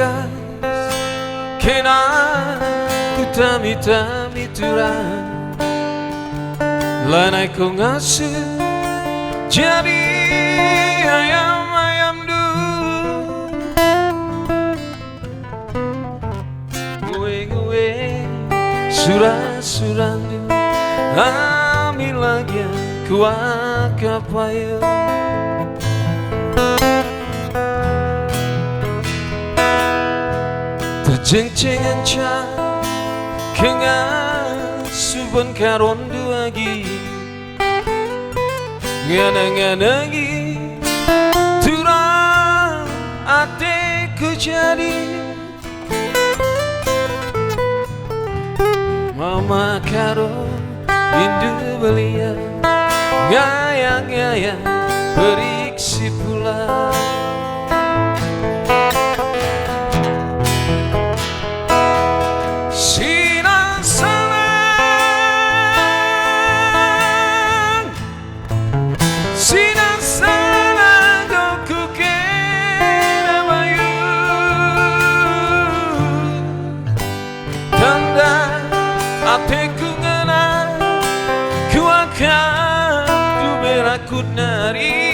bagas kena kutami-tami turang lanai ko ngasuh jadi ayam-ayam du gue surah-surah du ambil lagi kuat kapaya terjeng-jengan cah kengan subon karon duagi ngana-nganagi turang ateku jadi mama karo indu belia ngayang-ngayang beriksi pula sinang salang doku kena bayu tanda ateku ngena ku akan ku berakut nari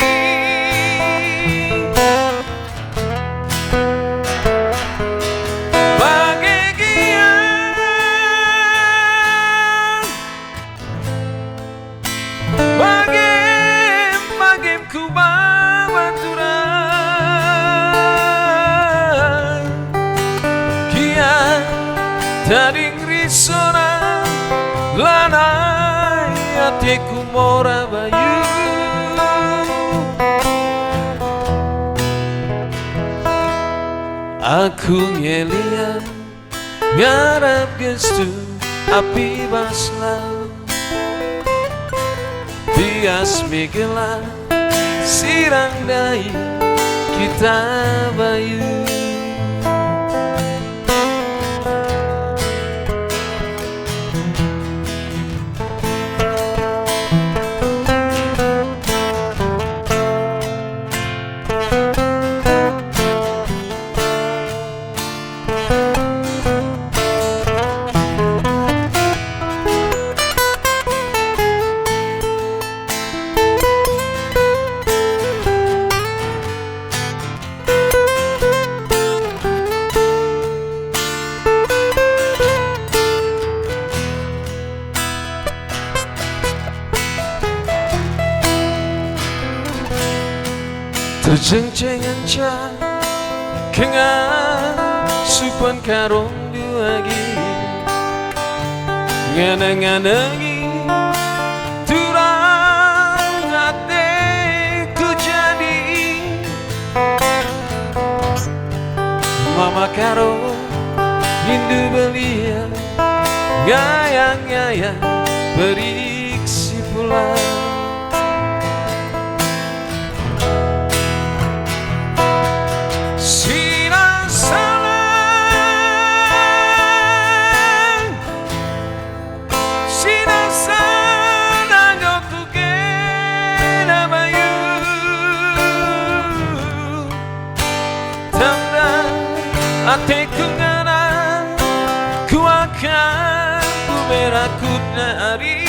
bagem ku babaturan kian tading risona lanai hatiku mora bayu aku ngeliat ngarap gestu api baslah bias migela sirang dai kita bayu terjeng-jengan cah kengan supan karong duagi ngana-nganagi turang hatiku jadi mama karo indu belia ngayang-ngayang beriksi pula hatiku ngana ku akan ku berakut nari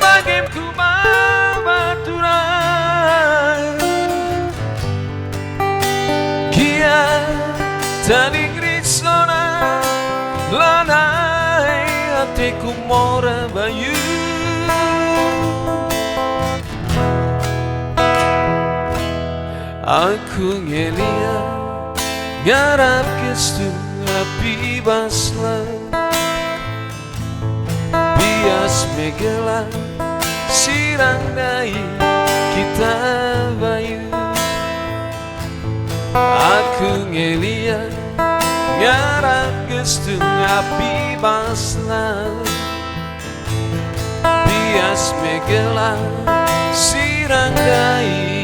bagem ku babaturan kian tading risona lanai hatiku mora bayu aku ngeliat ngarap gestu api baslah bias megela sirang dai kita bayu aku ngeliat ngarap gestu api baslah bias megela sirang dai